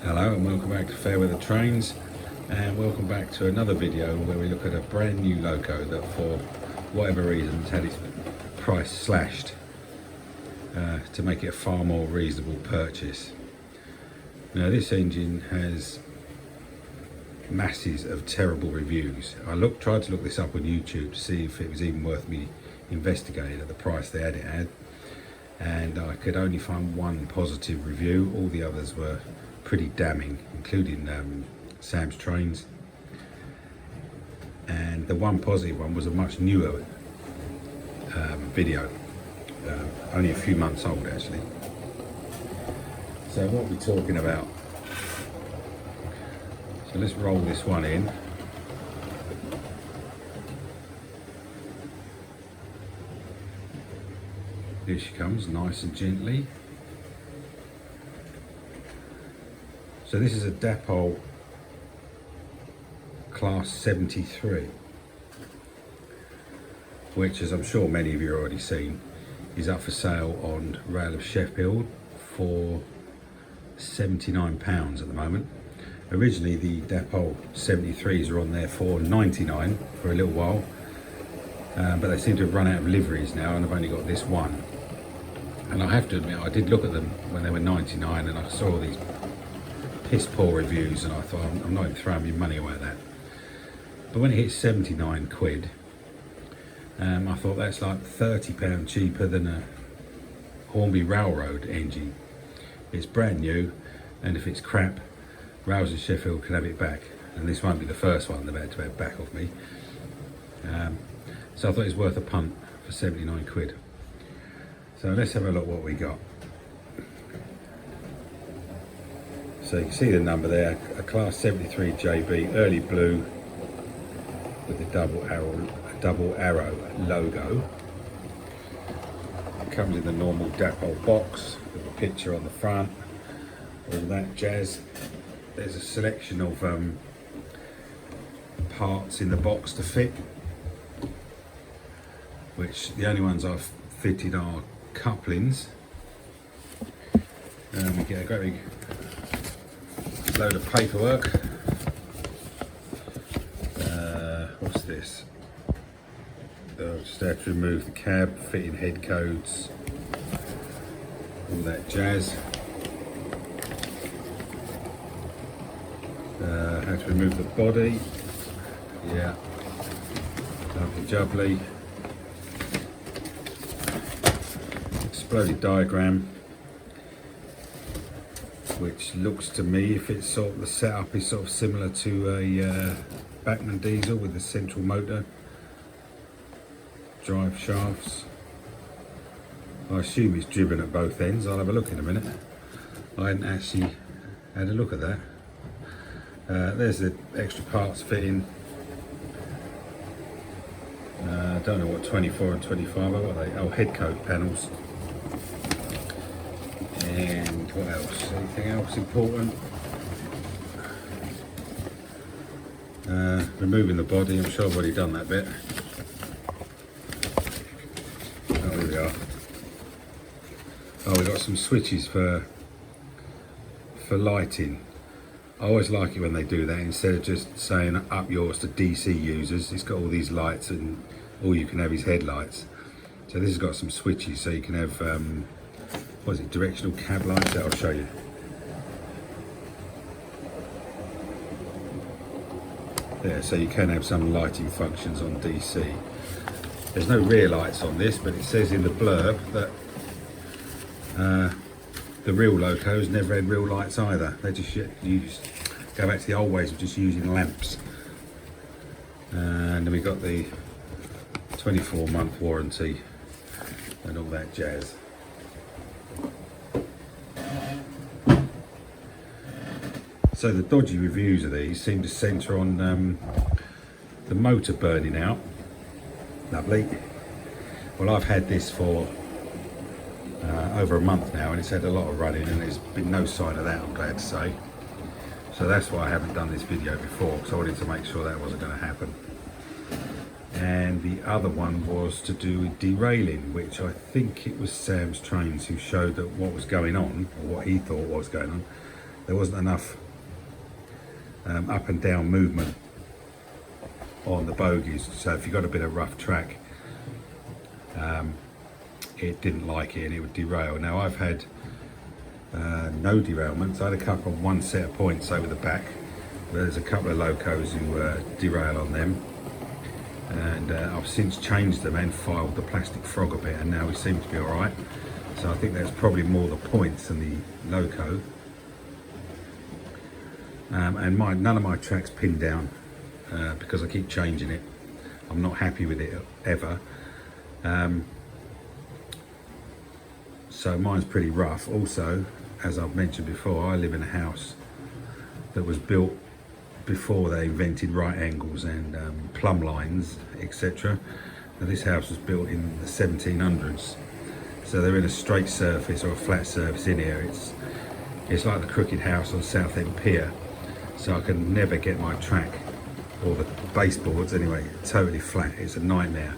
Hello and welcome back to Fair Weather Trains, and welcome back to another video where we look at a brand new loco that for whatever reasons had its price slashed to make it a far more reasonable purchase. Now this engine has masses of terrible reviews. I tried to look this up on YouTube to see if it was even worth me investigating at the price they had it at, and I could only find one positive review. All the others were pretty damning, including Sam's Trains, and the one positive one was a much newer video, only a few months old actually. So what we're talking about, so let's roll this one in. Here she comes, nice and gently. So this is a Dapol Class 73, which, as I'm sure many of you have already seen, is up for sale on Rail of Sheffield for £79 at the moment. Originally the Dapol 73s are on there for £99 for a little while, but they seem to have run out of liveries now and I've only got this one. And I have to admit, I did look at them when they were £99 and I saw all these piss poor reviews and I thought, I'm not even throwing my money away at that. But when it hit 79 quid, I thought that's like £30 cheaper than a Hornby Railroad engine. It's brand new, and if it's crap, Rails in Sheffield can have it back, and this won't be the first one they've had to have back off me. So I thought it was worth a punt for 79 quid. So let's have a look what we got. So you can see the number there, a Class 73 JB, early blue with the double arrow logo. It comes in the normal Dapol box with a picture on the front, all that jazz. There's a selection of parts in the box to fit, which the only ones I've fitted are couplings. And we get a great big load of paperwork. What's this? Just have to remove the cab, fitting head codes, all that jazz. How to remove the body. Yeah, lovely jubbly. Exploded diagram, which looks to me, if it's sort of the setup is sort of similar to a Bachmann diesel with the central motor, drive shafts. I assume it's driven at both ends. I'll have a look in a minute. I hadn't actually had a look at that. There's the extra parts fitting. I don't know what 24 and 25 are, what are they? Oh, head coat panels. And what else? Anything else important? Removing the body, I'm sure I've already done that bit. Oh, here we are. Oh, we've got some switches for lighting. I always like it when they do that, instead of just saying up yours to DC users. It's got all these lights and all you can have is headlights. So this has got some switches, so you can have what is it, directional cab lights? That I'll show you. There, so you can have some lighting functions on DC. There's no rear lights on this, but it says in the blurb that the real locos never had real lights either. They just go back to the old ways of just using lamps. And then we got the 24-month warranty and all that jazz. So the dodgy reviews of these seem to centre on the motor burning out. Lovely. Well, I've had this for over a month now and it's had a lot of running and there's been no sign of that, I'm glad to say. So that's why I haven't done this video before, because I wanted to make sure that wasn't going to happen. And the other one was to do with derailing, which I think it was Sam's Trains who showed that what was going on, or what he thought was going on. there wasn't enough up and down movement on the bogies, so if you got a bit of rough track, it didn't like it and it would derail. Now I've had no derailments. I had a couple of one set of points over the back, but there's a couple of locos who derail on them, and I've since changed them and filed the plastic frog a bit, and now we seem to be alright. So I think that's probably more the points than the loco. And none of my tracks pinned down because I keep changing it. I'm not happy with it ever. So mine's pretty rough. Also, as I've mentioned before, I live in a house that was built before they invented right angles and plumb lines, etc. Now, this house was built in the 1700s, so they're in a straight surface or a flat surface in here. It's like the crooked house on Southend Pier, so I can never get my track, or the baseboards anyway, totally flat. It's a nightmare.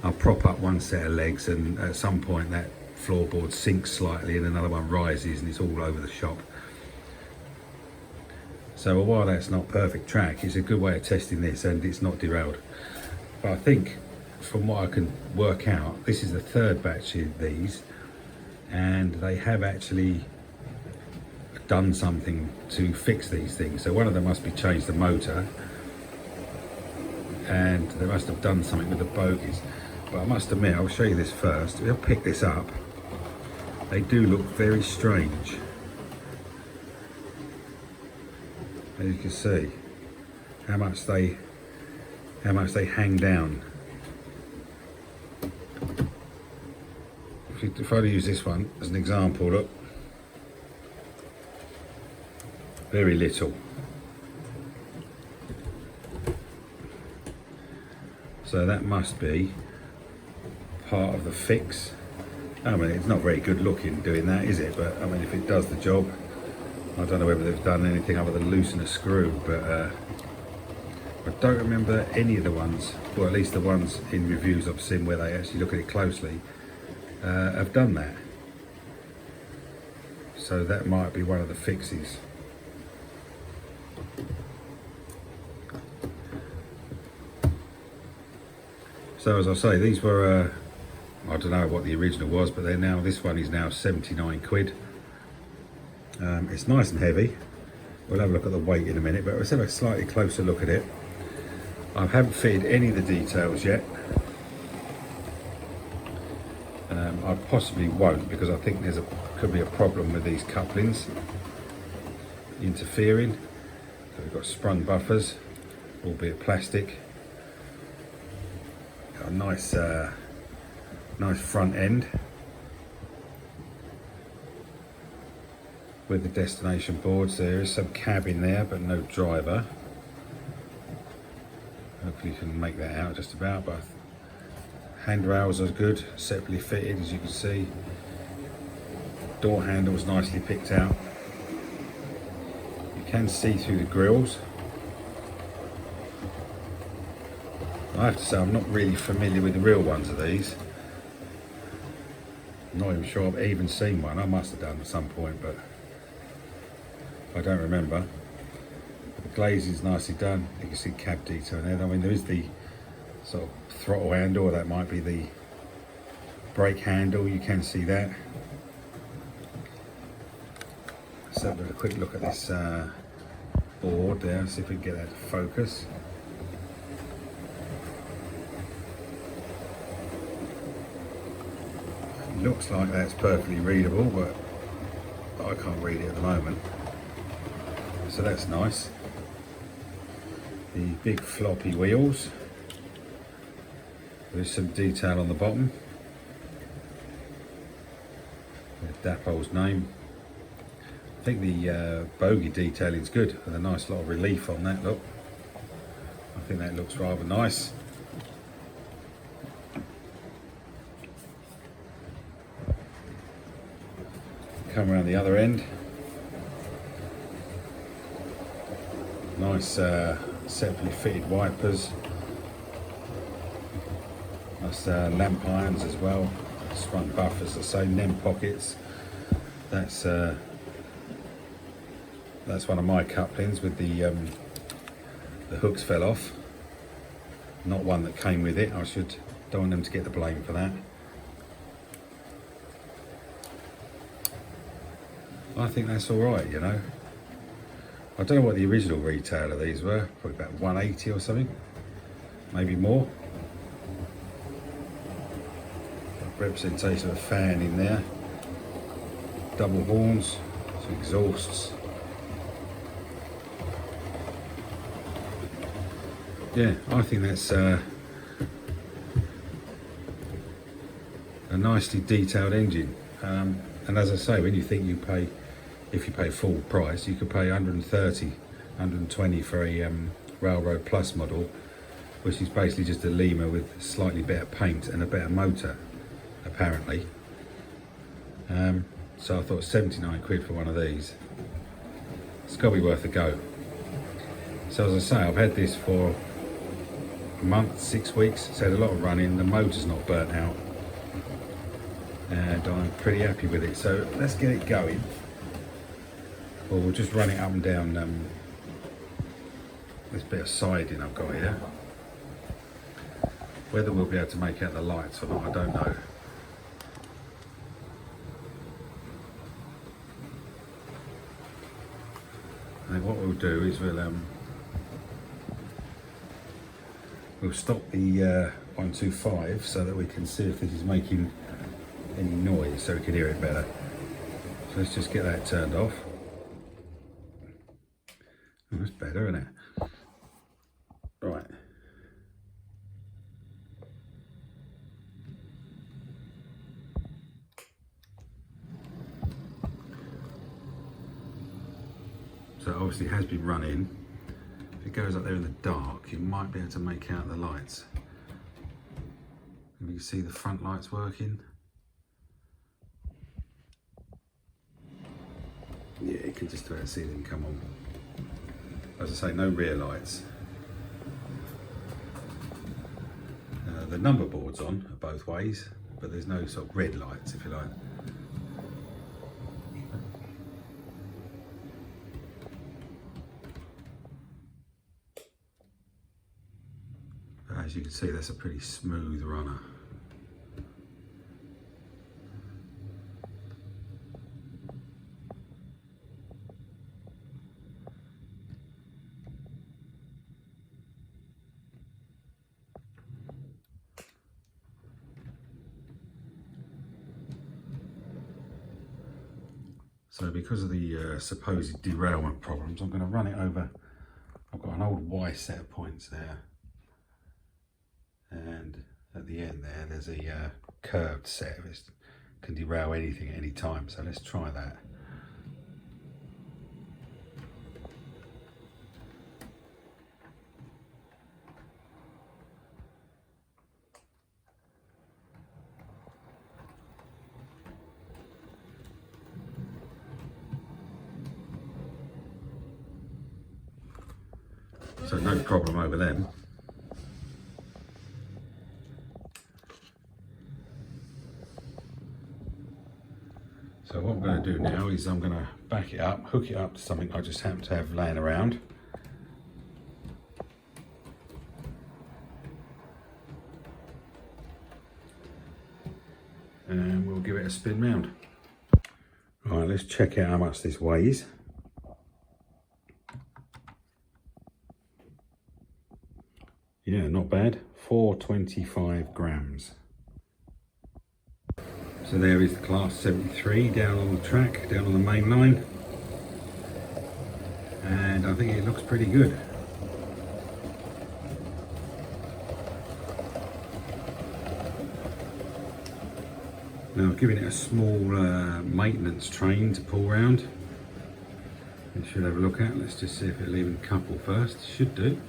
I'll prop up one set of legs and at some point that floorboard sinks slightly and another one rises and it's all over the shop. So while that's not perfect track, it's a good way of testing this, and it's not derailed. But I think from what I can work out, this is the third batch of these, and they have actually done something to fix these things. So one of them must be changed the motor, and they must have done something with the bogies. But I must admit, I'll show you this first. We'll pick this up. They do look very strange. As you can see, how much they hang down. If I use this one as an example, look, very little. So that must be part of the fix. I mean, it's not very good looking doing that, is it? But I mean, if it does the job, I don't know whether they've done anything other than loosen a screw, but I don't remember any of the ones, or at least the ones in reviews I've seen where they actually look at it closely, have done that. So that might be one of the fixes. So as I say, these were, I don't know what the original was, but this one is now 79 quid. It's nice and heavy. We'll have a look at the weight in a minute, but let's have a slightly closer look at it. I haven't fitted any of the details yet. I possibly won't, because I think could be a problem with these couplings interfering. So we've got sprung buffers, albeit plastic. Got a nice front end with the destination boards. There is some cab in there, but no driver. Hopefully you can make that out just about, but handrails are good, separately fitted, as you can see. Door handles nicely picked out. You can see through the grills. I have to say, I'm not really familiar with the real ones of these. I'm not even sure I've even seen one. I must have done at some point, but I don't remember. The glaze is nicely done. You can see cab detail there. I mean, there is the sort of throttle handle, or that might be the brake handle. You can see that. Let's have a quick look at this board there, see if we can get that to focus. It looks like that's perfectly readable, but I can't read it at the moment. So that's nice. The big floppy wheels. There's some detail on the bottom. Dapol's name. I think the bogie detailing is good, with a nice lot of relief on that look. I think that looks rather nice. Come around the other end. Nice separately fitted wipers. Nice lamp irons as well. Sprung buffers, the same NEM pockets. That's That's one of my couplings with the hooks fell off. Not one that came with it. Don't want them to get the blame for that. I think that's all right, you know. I don't know what the original retail of these were. Probably about 180 or something, maybe more. Representation of a fan in there. Double horns, some exhausts. Yeah, I think that's a nicely detailed engine. And as I say, when you think if you pay full price, you could pay 130, 120 for a Railroad Plus model, which is basically just a Lima with slightly better paint and a better motor, apparently. So I thought 79 quid for one of these. It's got to be worth a go. So as I say, I've had this for a month, 6 weeks. It's had a lot of running. The motor's not burnt out, and I'm pretty happy with it. So let's get it going. Well, we'll just run it up and down this bit of siding I've got here. Whether we'll be able to make out the lights or not, I don't know. And what we'll do is we'll stop the 125 so that we can see if this is making any noise, so we can hear it better. So let's just get that turned off. Oh, that's better, isn't it? Right. So obviously it has been running. If it goes up there in the dark, you might be able to make out the lights. You can see the front lights working. Yeah, you can just about see them come on. As I say, no rear lights. The number board's on both ways, but there's no sort of red lights, if you like. As you can see, that's a pretty smooth runner. So because of the supposed derailment problems, I'm going to run it over. I've got an old Y set of points there. And at the end there's a curved set. It can derail anything at any time. So let's try that. So no problem over them. So what I'm going to do now is I'm going to back it up, hook it up to something I just happen to have laying around. And we'll give it a spin round. All right, let's check out how much this weighs. Yeah, not bad, 425 grams. So there is the Class 73 down on the track, down on the main line. And I think it looks pretty good. Now I've given it a small maintenance train to pull round. It should have a look at. Let's just see if it'll even couple first. Should do.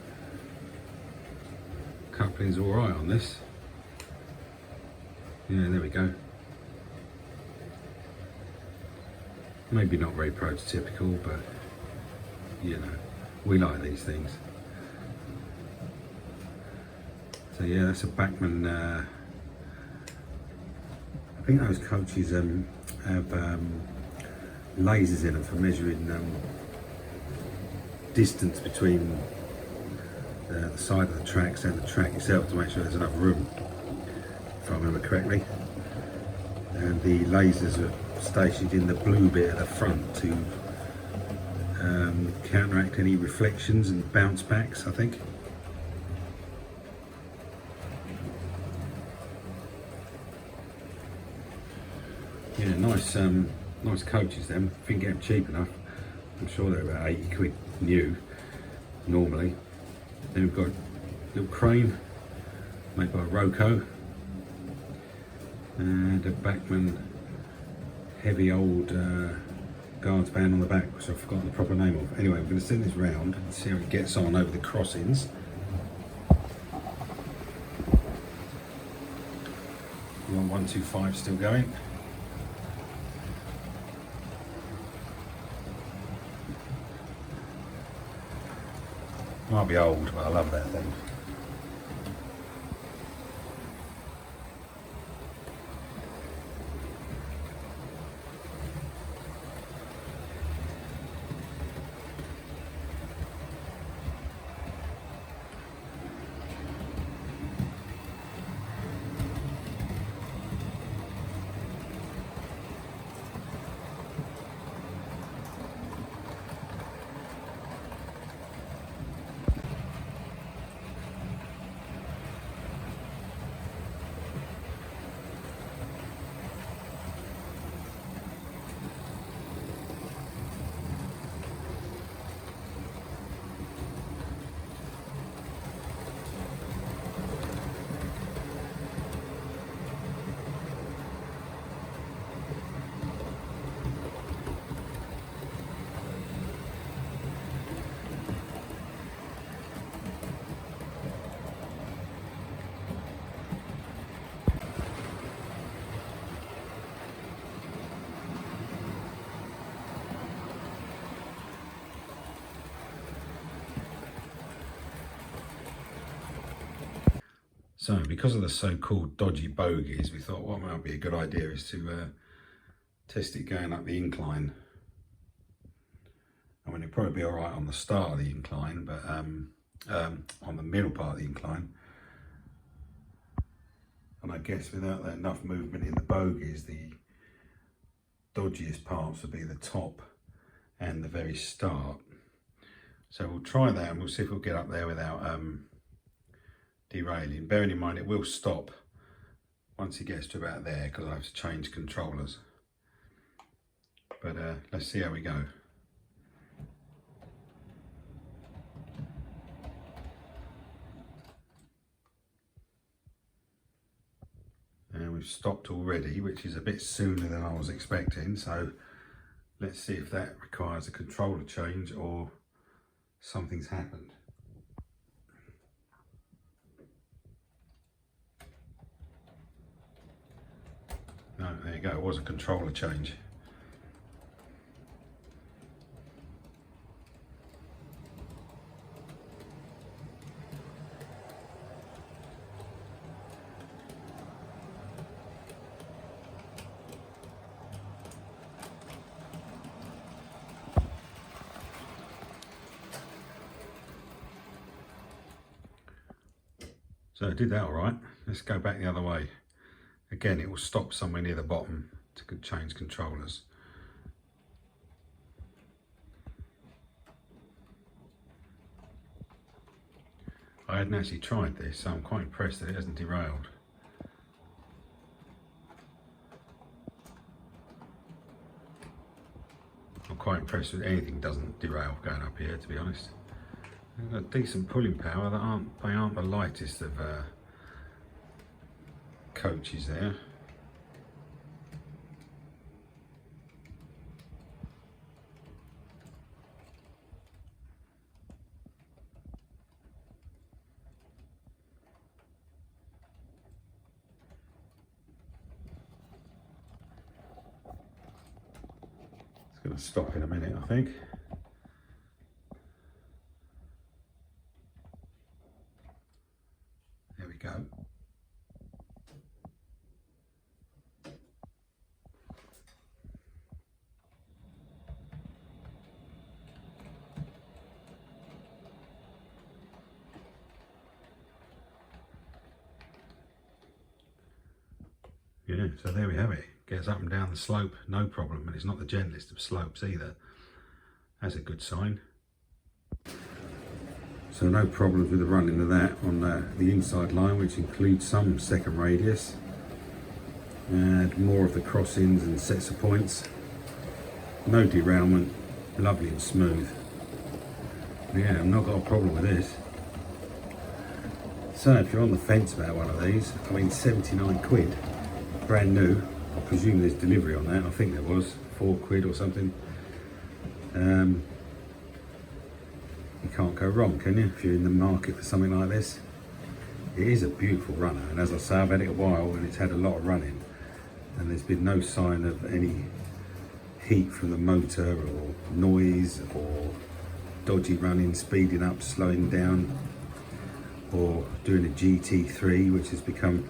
Coupling's all right on this. Yeah, there we go. Maybe not very prototypical, but you know, we like these things. So yeah, that's a Bachmann. I think those coaches have lasers in them for measuring distance between the side of the tracks and the track itself to make sure there's enough room, if I remember correctly. And the lasers are stationed in the blue bit at the front to counteract any reflections and bounce backs, I think. Yeah, nice coaches them. If you can get them cheap enough, I'm sure they're about 80 quid new normally. Then we've got a little crane made by Roco and a Bachmann heavy old guards band on the back, which I've forgotten the proper name of. Anyway, we're going to send this round and see how it gets on over the crossings. 125 still going. Might be old, but I love that thing. So because of the so-called dodgy bogies, we thought what might be a good idea is to test it going up the incline. I mean, it'd probably be all right on the start of the incline, but on the middle part of the incline. And I guess without enough movement in the bogies, the dodgiest parts would be the top and the very start. So we'll try that and we'll see if we'll get up there without derailing. Bearing in mind it will stop once it gets to about there because I have to change controllers. But let's see how we go. And we've stopped already, which is a bit sooner than I was expecting, so let's see if that requires a controller change or something's happened. No, there you go, it was a controller change. So I did that all right. Let's go back the other way. Again, it will stop somewhere near the bottom to change controllers. I hadn't actually tried this, so I'm quite impressed that it hasn't derailed. I'm quite impressed with anything doesn't derail going up here, to be honest. They've got decent pulling power. They aren't the lightest of coaches there. It's going to stop in a minute, I think. There we go. Yeah, so there we have it. Gets up and down the slope, no problem, and it's not the gentlest of slopes either. That's a good sign. So no problems with the running of that on the inside line, which includes some second radius and more of the crossings and sets of points. No derailment, lovely and smooth. Yeah, I've not got a problem with this. So if you're on the fence about one of these, I mean 79 quid, brand new. I presume there's delivery on that. I think there was 4 quid or something. You can't go wrong, can you, if you're in the market for something like this? It is a beautiful runner, and as I say, I've had it a while and it's had a lot of running, and there's been no sign of any heat from the motor or noise or dodgy running, speeding up, slowing down, or doing a GT3, which has become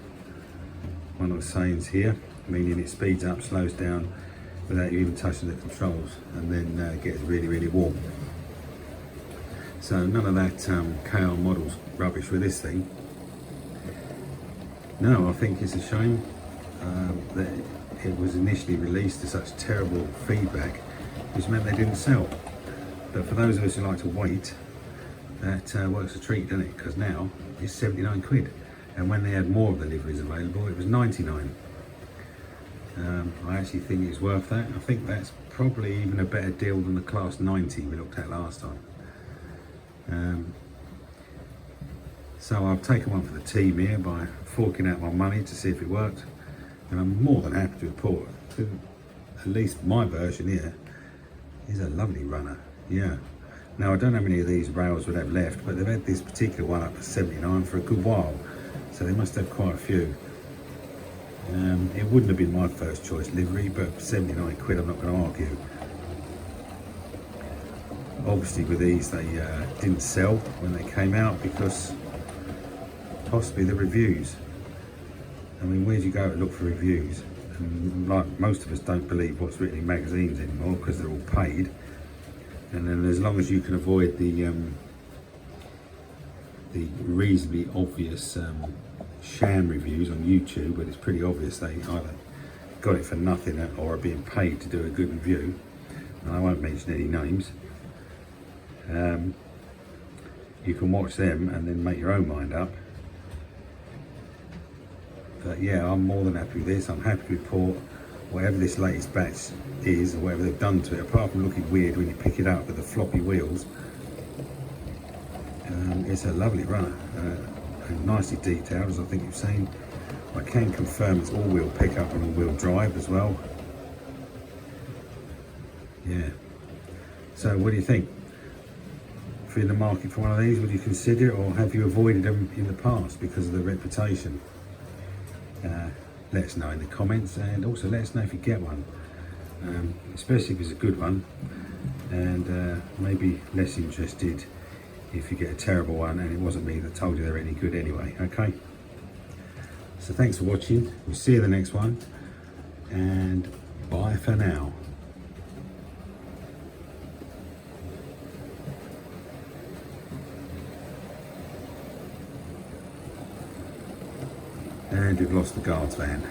one of the sayings here, meaning it speeds up, slows down without you even touching the controls, and then gets really, really warm. So none of that KL models rubbish with this thing. No, I think it's a shame that it was initially released to such terrible feedback, which meant they didn't sell. But for those of us who like to wait, that works a treat, doesn't it? Because now it's 79 quid. And when they had more of the liveries available, it was 99. I actually think it's worth that. I think that's probably even a better deal than the Class 90 we looked at last time. So I've taken one for the team here by forking out my money to see if it worked, and I'm more than happy to report that at least my version here is a lovely runner. Yeah. Now I don't know how many of these rails would have left, but they've had this particular one up to 79 for a good while, so they must have quite a few. It wouldn't have been my first choice livery, but 79 quid I'm not going to argue. Obviously with these they didn't sell when they came out because possibly the reviews. I mean, where do you go to look for reviews? And like most of us don't believe what's written in magazines anymore because they're all paid. And then as long as you can avoid the reasonably obvious sham reviews on YouTube, but it's pretty obvious they either got it for nothing or are being paid to do a good review, and I won't mention any names. You can watch them and then make your own mind up. But yeah, I'm more than happy with this. I'm happy to report whatever this latest batch is, or whatever they've done to it, apart from looking weird when you pick it up with the floppy wheels. It's a lovely runner, and nicely detailed, as I think you've seen. I can confirm it's all-wheel pickup and all-wheel drive as well. Yeah. So what do you think? If you're in the market for one of these, would you consider it, or have you avoided them in the past because of the reputation? Let us know in the comments, and also let us know if you get one, especially if it's a good one, and maybe less interested if you get a terrible one and it wasn't me that told you they're any good anyway. Okay, so thanks for watching. We'll see you in the next one, and bye for now. And we've lost the guards van.